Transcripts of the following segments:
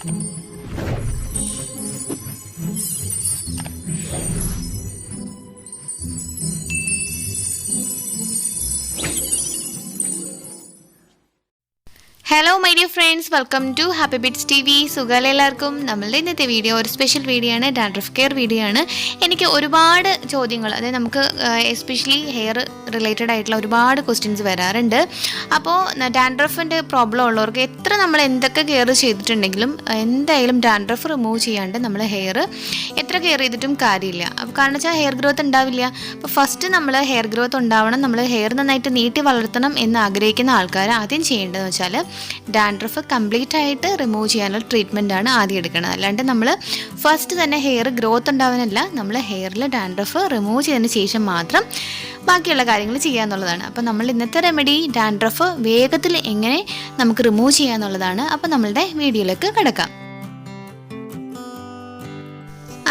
Hello my dear friends, welcome to happybeadstv. സുഖാലെ എല്ലാവർക്കും. നമ്മളുടെ ഇന്നത്തെ വീഡിയോ ഒരു സ്പെഷ്യൽ വീഡിയോ ആണ്, ഡാൻഡ്രഫ് കെയർ വീഡിയോ ആണ്. എനിക്ക് ഒരുപാട് ചോദ്യങ്ങൾ, അതായത് നമുക്ക് എസ്പെഷ്യലി ഹെയർ റിലേറ്റഡ് ആയിട്ടുള്ള ഒരുപാട് ക്വസ്റ്റ്യൻസ് വരാറുണ്ട്. അപ്പോൾ ഡാൻഡ്രഫിൻ്റെ പ്രോബ്ലം ഉള്ളവർക്ക് എത്ര നമ്മൾ എന്തൊക്കെ കെയർ ചെയ്തിട്ടുണ്ടെങ്കിലും എന്തായാലും ഡാൻഡ്രഫ് റിമൂവ് ചെയ്യാണ്ട് നമ്മൾ ഹെയർ എത്ര കെയർ ചെയ്തിട്ടും കാര്യമില്ല. അപ്പോൾ കാരണം വെച്ചാൽ ഹെയർ ഗ്രോത്ത് ഉണ്ടാവില്ല. അപ്പോൾ ഫസ്റ്റ് നമ്മൾ ഹെയർ ഗ്രോത്ത് ഉണ്ടാവണം, നമ്മൾ ഹെയർ നന്നായിട്ട് നീട്ടി വളർത്തണം എന്ന് ആഗ്രഹിക്കുന്ന ആൾക്കാർ ആദ്യം ചെയ്യേണ്ടതെന്ന് വെച്ചാൽ ഡാൻഡ്രഫ് കംപ്ലീറ്റ് ആയിട്ട് റിമൂവ് ചെയ്യാനുള്ള ട്രീറ്റ്മെൻ്റ് ആണ് ആദ്യം എടുക്കുന്നത്. അല്ലാണ്ട് നമ്മൾ ഫസ്റ്റ് തന്നെ ഹെയർ ഗ്രോത്ത് ഉണ്ടാവാനല്ല, നമ്മൾ ഹെയറിൽ ഡാൻഡ്രഫ് റിമൂവ് ചെയ്തതിന് ശേഷം മാത്രം ബാക്കിയുള്ള കാര്യങ്ങൾ ചെയ്യാന്നുള്ളതാണ്. അപ്പോൾ നമ്മൾ ഇന്നത്തെ റെമഡി ഡാൻഡ്രഫ് വേഗത്തിൽ എങ്ങനെ നമുക്ക് റിമൂവ് ചെയ്യാന്നുള്ളതാണ്. അപ്പോൾ നമ്മളുടെ വീഡിയോയിലേക്ക് കിടക്കാം.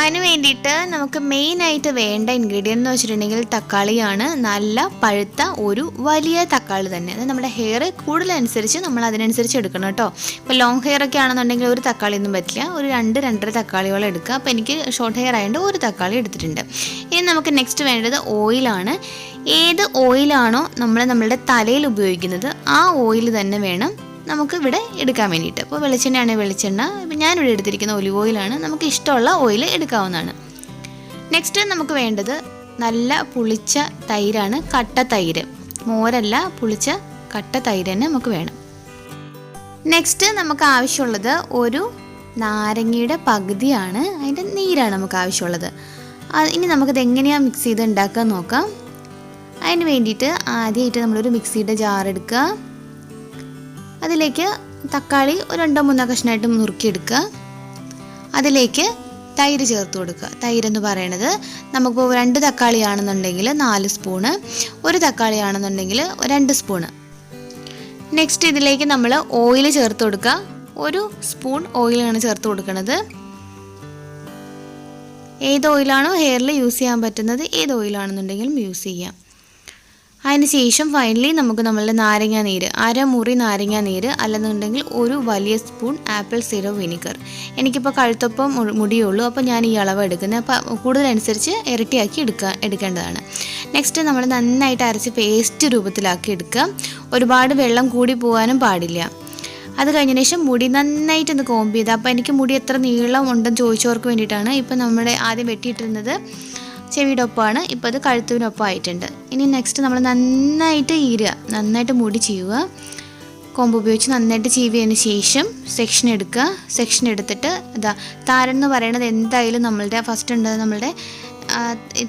അതിന് വേണ്ടിയിട്ട് നമുക്ക് മെയിനായിട്ട് വേണ്ട ഇൻഗ്രീഡിയൻ്റ് എന്ന് വെച്ചിട്ടുണ്ടെങ്കിൽ തക്കാളിയാണ്. നല്ല പഴുത്ത ഒരു വലിയ തക്കാളി തന്നെ, അത് നമ്മുടെ ഹെയർ കൂടുതലനുസരിച്ച് നമ്മൾ അതിനനുസരിച്ച് എടുക്കണം കേട്ടോ. ഇപ്പോൾ ലോങ് ഹെയർ ഒക്കെ ആണെന്നുണ്ടെങ്കിൽ ഒരു തക്കാളി ഒന്നും പറ്റില്ല, ഒരു 2-2.5 തക്കാളിയോളം എടുക്കുക. അപ്പോൾ എനിക്ക് ഷോർട്ട് ഹെയർ ആയതുകൊണ്ട് ഒരു തക്കാളി എടുത്തിട്ടുണ്ട്. ഇനി നമുക്ക് നെക്സ്റ്റ് വേണ്ടത് ഓയിലാണ്. ഏത് ഓയിലാണോ നമ്മളുടെ തലയിൽ ഉപയോഗിക്കുന്നത് ആ ഓയിൽ തന്നെ വേണം നമുക്ക് ഇവിടെ എടുക്കാൻ വേണ്ടിയിട്ട്. അപ്പോൾ വെളിച്ചെണ്ണയാണെങ്കിൽ വെളിച്ചെണ്ണ, ഞാനിവിടെ എടുത്തിരിക്കുന്ന ഒലിവ് ഓയിലാണ്. നമുക്ക് ഇഷ്ടമുള്ള ഓയിൽ എടുക്കാവുന്നതാണ്. നെക്സ്റ്റ് നമുക്ക് വേണ്ടത് നല്ല പുളിച്ച തൈരാണ്, കട്ട തൈര്, മോരല്ല, പുളിച്ച കട്ട തൈര് തന്നെ നമുക്ക് വേണം. നെക്സ്റ്റ് നമുക്ക് ആവശ്യമുള്ളത് ഒരു നാരങ്ങയുടെ പകുതിയാണ്, അതിൻ്റെ നീരാണ് നമുക്ക് ആവശ്യമുള്ളത്. ഇനി നമുക്കത് എങ്ങനെയാണ് മിക്സ് ചെയ്ത് ഉണ്ടാക്കാൻ നോക്കാം. അതിന് വേണ്ടിയിട്ട് ആദ്യമായിട്ട് നമ്മളൊരു മിക്സിയുടെ ജാർ എടുക്കുക. അതിലേക്ക് തക്കാളി ഒരു 2-3 കഷ്ണമായിട്ട് നുറുക്കിയെടുക്കുക. അതിലേക്ക് തൈര് ചേർത്ത് കൊടുക്കുക. തൈരെന്ന് പറയണത് നമുക്കിപ്പോൾ 2 തക്കാളിയാണെന്നുണ്ടെങ്കിൽ 4 സ്പൂണ്, 1 തക്കാളിയാണെന്നുണ്ടെങ്കിൽ 2 സ്പൂണ്. നെക്സ്റ്റ് ഇതിലേക്ക് നമ്മൾ ഓയിൽ ചേർത്ത് കൊടുക്കുക. 1 സ്പൂൺ ഓയിലാണ് ചേർത്ത് കൊടുക്കുന്നത്. ഏത് ഓയിലാണോ ഹെയറിൽ യൂസ് ചെയ്യാൻ പറ്റുന്നത്, ഏത് ഓയിലാണെന്നുണ്ടെങ്കിലും യൂസ് ചെയ്യാം. അതിന് ശേഷം ഫൈനലി നമുക്ക് നമ്മളുടെ നാരങ്ങ നീര്, 1/2 മുറി നാരങ്ങ നീര്, അല്ലെന്നുണ്ടെങ്കിൽ ഒരു വലിയ സ്പൂൺ ആപ്പിൾ സിറപ്പ് വിനിഗർ. എനിക്കിപ്പോൾ കഴുത്തൊപ്പം മുടിയുള്ളൂ, അപ്പോൾ ഞാൻ ഈ അളവ് എടുക്കുന്നത്. അപ്പോൾ കൂടുതലനുസരിച്ച് ഇരട്ടിയാക്കി എടുക്കേണ്ടതാണ്. നെക്സ്റ്റ് നമ്മൾ നന്നായിട്ട് അരച്ച് പേസ്റ്റ് രൂപത്തിലാക്കി എടുക്കുക. ഒരുപാട് വെള്ളം കൂടി പോകാനും പാടില്ല. അത് കഴിഞ്ഞതിന് ശേഷം മുടി നന്നായിട്ടൊന്ന് കോംബ് ചെയ്ത്, അപ്പോൾ എനിക്ക് മുടി എത്ര നീളം ഉണ്ടെന്ന് ചോദിച്ചവർക്ക് വേണ്ടിയിട്ടാണ്. ഇപ്പോൾ നമ്മുടെ ആദ്യം വെട്ടിയിട്ടിരുന്നത് ചെവിയുടെ ഒപ്പമാണ്, ഇപ്പോൾ അത് കഴുത്തിനൊപ്പം ആയിട്ടുണ്ട്. ഇനി നെക്സ്റ്റ് നമ്മൾ നന്നായിട്ട് മുടി ചീവുക. കൊമ്പ് ഉപയോഗിച്ച് നന്നായിട്ട് ചീവിയതിന് ശേഷം സെക്ഷൻ എടുക്കുക. സെക്ഷൻ എടുത്തിട്ട് താരൻ എന്ന് പറയുന്നത് എന്തായാലും നമ്മളുടെ ഫസ്റ്റ് ഉണ്ട് നമ്മളുടെ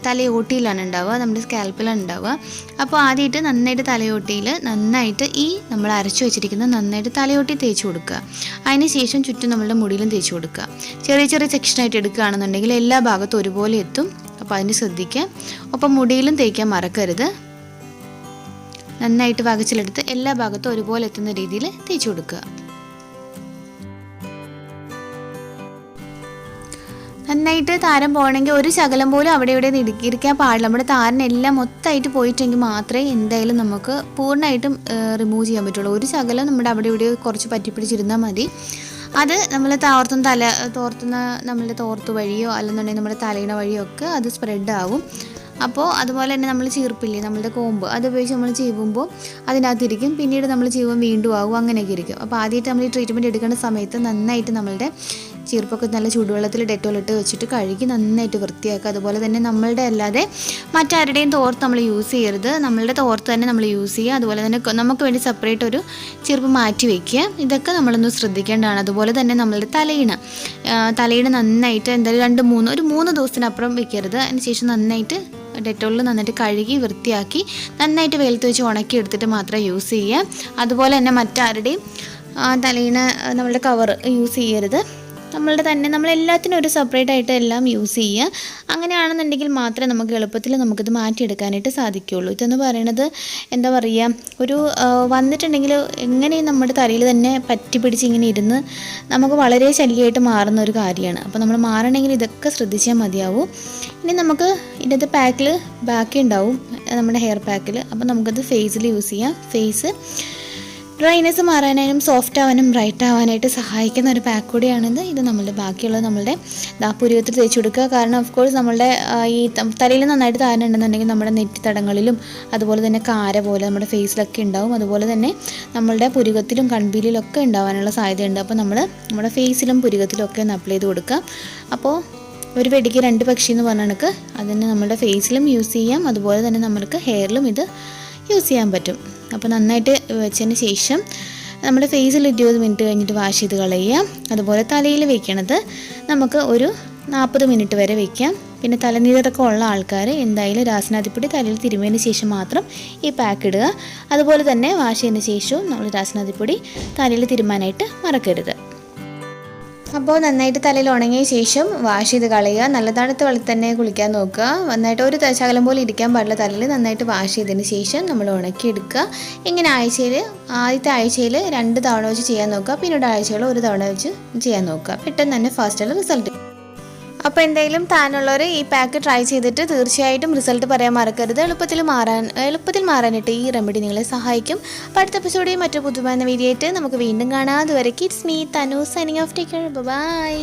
തലയോട്ടിയിലാണ് ഉണ്ടാവുക, നമ്മുടെ സ്കാൽപ്പിലാണ് ഉണ്ടാവുക. അപ്പോൾ ആദ്യമായിട്ട് നന്നായിട്ട് തലയോട്ടിയിൽ നന്നായിട്ട് നമ്മൾ അരച്ചു വെച്ചിരിക്കുന്നത് നന്നായിട്ട് തലയോട്ടി തേച്ച് കൊടുക്കുക. അതിന് ശേഷം ചുറ്റും നമ്മളുടെ മുടിയിലും തേച്ച് കൊടുക്കുക. ചെറിയ ചെറിയ സെക്ഷനായിട്ട് എടുക്കുകയാണെന്നുണ്ടെങ്കിൽ എല്ലാ ഭാഗത്തും ഒരുപോലെ എത്തും. അപ്പോൾ അതിന് ശ്രദ്ധിക്കുക. ഒപ്പം മുടിയിലും തേക്കാൻ മറക്കരുത്. നന്നായിട്ട് വകച്ചിലെടുത്ത് എല്ലാ ഭാഗത്തും ഒരുപോലെ എത്തുന്ന രീതിയിൽ തേച്ച് കൊടുക്കുക. നന്നായിട്ട് താരം പോകണമെങ്കിൽ ഒരു ശകലം പോലും അവിടെ ഇവിടെ ഇരിക്കാൻ പാടില്ല. നമ്മുടെ താരനെല്ലാം മൊത്തമായിട്ട് പോയിട്ടെങ്കിൽ മാത്രമേ എന്തായാലും നമുക്ക് പൂർണ്ണമായിട്ടും റിമൂവ് ചെയ്യാൻ പറ്റുള്ളൂ. ഒരു ശകലം നമ്മുടെ അവിടെ ഇവിടെ കുറച്ച് പറ്റിപ്പിടിച്ചിരുന്നാൽ മതി. അത് നമ്മൾ തോർത്തുന്ന നമ്മളുടെ തോർത്ത് വഴിയോ അല്ലെന്നുണ്ടെങ്കിൽ നമ്മുടെ തലയിണ വഴിയോ ഒക്കെ അത് സ്പ്രെഡ് ആവും. അപ്പോൾ അതുപോലെ തന്നെ നമ്മൾ ചീർപ്പില്ലേ, നമ്മളുടെ കോമ്പ്, അത് ഉപയോഗിച്ച് നമ്മൾ ചീവുമ്പോൾ അതിനകത്തിരിക്കും. പിന്നീട് നമ്മൾ ചീവുമ്പോൾ വീണ്ടും ആവും, അങ്ങനെയൊക്കെ ഇരിക്കും. അപ്പോൾ ആദ്യമായിട്ട് നമ്മൾ ഈ ട്രീറ്റ്മെൻറ്റ് എടുക്കേണ്ട സമയത്ത് നന്നായിട്ട് നമ്മളുടെ ചീർപ്പൊക്കെ നല്ല ചൂടുവെള്ളത്തിൽ ഡെറ്റോൾ ഇട്ട് വെച്ചിട്ട് കഴുകി നന്നായിട്ട് വൃത്തിയാക്കുക. അതുപോലെ തന്നെ നമ്മളുടെ അല്ലാതെ മറ്റാരുടെയും തോർത്ത് നമ്മൾ യൂസ് ചെയ്യരുത്, നമ്മളുടെ തോർത്ത് തന്നെ നമ്മൾ യൂസ് ചെയ്യുക. അതുപോലെ തന്നെ നമുക്ക് വേണ്ടി സെപ്പറേറ്റ് ഒരു ചീർപ്പ് മാറ്റി വയ്ക്കുക. ഇതൊക്കെ നമ്മളൊന്ന് ശ്രദ്ധിക്കേണ്ടതാണ്. അതുപോലെ തന്നെ നമ്മളുടെ തലയിണ നന്നായിട്ട് എന്തായാലും ഒരു 3 ദിവസത്തിനപ്പുറം വയ്ക്കരുത്. അതിന് ശേഷം നന്നായിട്ട് ഡെറ്റോളിൽ നന്നായിട്ട് കഴുകി വൃത്തിയാക്കി നന്നായിട്ട് വെയിലത്ത് വെച്ച് ഉണക്കി എടുത്തിട്ട് മാത്രം യൂസ് ചെയ്യുക. അതുപോലെ തന്നെ മറ്റാരുടെയും തലയിണ നമ്മളുടെ കവർ യൂസ് ചെയ്യരുത്. നമ്മളെല്ലാത്തിനും ഒരു സെപ്പറേറ്റ് ആയിട്ട് എല്ലാം യൂസ് ചെയ്യുക. അങ്ങനെയാണെന്നുണ്ടെങ്കിൽ മാത്രമേ നമുക്ക് എളുപ്പത്തിൽ നമുക്കിത് മാറ്റിയെടുക്കാനായിട്ട് സാധിക്കുകയുള്ളൂ. ഇതെന്ന് പറയണത് എന്താ പറയുക, ഒരു വന്നിട്ടുണ്ടെങ്കിൽ എങ്ങനെയും നമ്മുടെ തലയിൽ തന്നെ പറ്റി പിടിച്ച് ഇങ്ങനെ ഇരുന്ന് നമുക്ക് വളരെ ശല്യമായിട്ട് മാറുന്ന ഒരു കാര്യമാണ്. അപ്പോൾ നമ്മൾ മാറണമെങ്കിൽ ഇതൊക്കെ ശ്രദ്ധിച്ചാൽ മതിയാവും. ഇനി നമുക്ക് ഇതിൻ്റെ പാക്കിൽ ബാക്കി ഉണ്ടാവും നമ്മുടെ ഹെയർ പാക്കിൽ. അപ്പോൾ നമുക്കത് ഫേസിൽ യൂസ് ചെയ്യാം. ഫേസ് ഡ്രൈനെസ് മാറാനായും സോഫ്റ്റ് ആവാനും ബ്രൈറ്റ് ആവാനായിട്ട് സഹായിക്കുന്ന ഒരു പാക്ക് കൂടിയാണിത്. ഇത് നമ്മളുടെ ബാക്കിയുള്ളത് നമ്മളുടെ പുരുവത്തിൽ തേച്ച് കൊടുക്കുക. കാരണം ഓഫ് കോഴ്സ് നമ്മളുടെ ഈ തലയിൽ നന്നായിട്ട് താരനുണ്ടെന്നുണ്ടെങ്കിൽ നമ്മുടെ നെറ്റിത്തടങ്ങളിലും അതുപോലെ തന്നെ കാര പോലെ നമ്മുടെ ഫേസിലൊക്കെ ഉണ്ടാവും. അതുപോലെ തന്നെ നമ്മളുടെ പുരുവത്തിലും കൺപീലിലൊക്കെ ഉണ്ടാവാനുള്ള സാധ്യതയുണ്ട്. അപ്പോൾ നമ്മുടെ ഫേസിലും പുരുവത്തിലും ഒക്കെ ഒന്ന് അപ്ലൈ ചെയ്ത് കൊടുക്കുക. അപ്പോൾ ഒരു വെടിക്ക് 2 പക്ഷി എന്ന് പറഞ്ഞ കണക്ക് അതിന് നമ്മുടെ ഫേസിലും യൂസ് ചെയ്യാം, അതുപോലെ തന്നെ നമുക്ക് ഹെയറിലും ഇത് യൂസ് ചെയ്യാൻ പറ്റും. അപ്പോൾ നന്നായിട്ട് വെച്ചതിന് ശേഷം നമ്മുടെ ഫേസിൽ 20 മിനിറ്റ് കഴിഞ്ഞിട്ട് വാഷ് ചെയ്ത് കളയുക. അതുപോലെ തലയിൽ വയ്ക്കണത് നമുക്ക് ഒരു 40 മിനിറ്റ് വരെ വയ്ക്കാം. പിന്നെ തലനീരൊക്കെ ഉള്ള ആൾക്കാർ എന്തായാലും രാസനാദിപ്പൊടി തലയിൽ തിരുമ്മിയതിന് ശേഷം മാത്രം ഈ പാക്ക് ഇടുക. അതുപോലെ തന്നെ വാഷ് ചെയ്തതിന് ശേഷവും നമ്മൾ രാസനാദിപ്പൊടി തലയിൽ തിരുമ്മാനായിട്ട് മറക്കരുത്. അപ്പോൾ നന്നായിട്ട് തലയിൽ ഉണങ്ങിയ ശേഷം വാഷ് ചെയ്ത് കളയുക. നല്ല തണുത്ത വെള്ളത്തിൽ തന്നെ കുളിക്കാൻ നോക്കുക. നന്നായിട്ട് ഒരു ശകലം പോലും ഇരിക്കാൻ പാടില്ല തലയിൽ. നന്നായിട്ട് വാഷ് ചെയ്തതിന് ശേഷം നമ്മൾ ഉണക്കിയെടുക്കുക. ഇങ്ങനെ ആദ്യത്തെ ആഴ്ചയിൽ 2 തവണ വെച്ച് ചെയ്യാൻ നോക്കുക. പിന്നീട് ആഴ്ചകൾ 1 തവണ വെച്ച് ചെയ്യാൻ നോക്കുക. പെട്ടെന്ന് തന്നെ ഫാസ്റ്റുള്ള റിസൾട്ട്. അപ്പോൾ എന്തായാലും താനുള്ളവർ ഈ പാക്ക് ട്രൈ ചെയ്തിട്ട് തീർച്ചയായിട്ടും റിസൾട്ട് പറയാൻ മറക്കരുത്. എളുപ്പത്തിൽ മാറാനായിട്ട് ഈ റെമഡി നിങ്ങളെ സഹായിക്കും. അപ്പോൾ അടുത്ത എപ്പിസോഡിൽ മറ്റു പുതുമായ വീഡിയോ ആയിട്ട് നമുക്ക് വീണ്ടും കാണാം. അതുവരെ it's me Tanu signing off. Take care. By.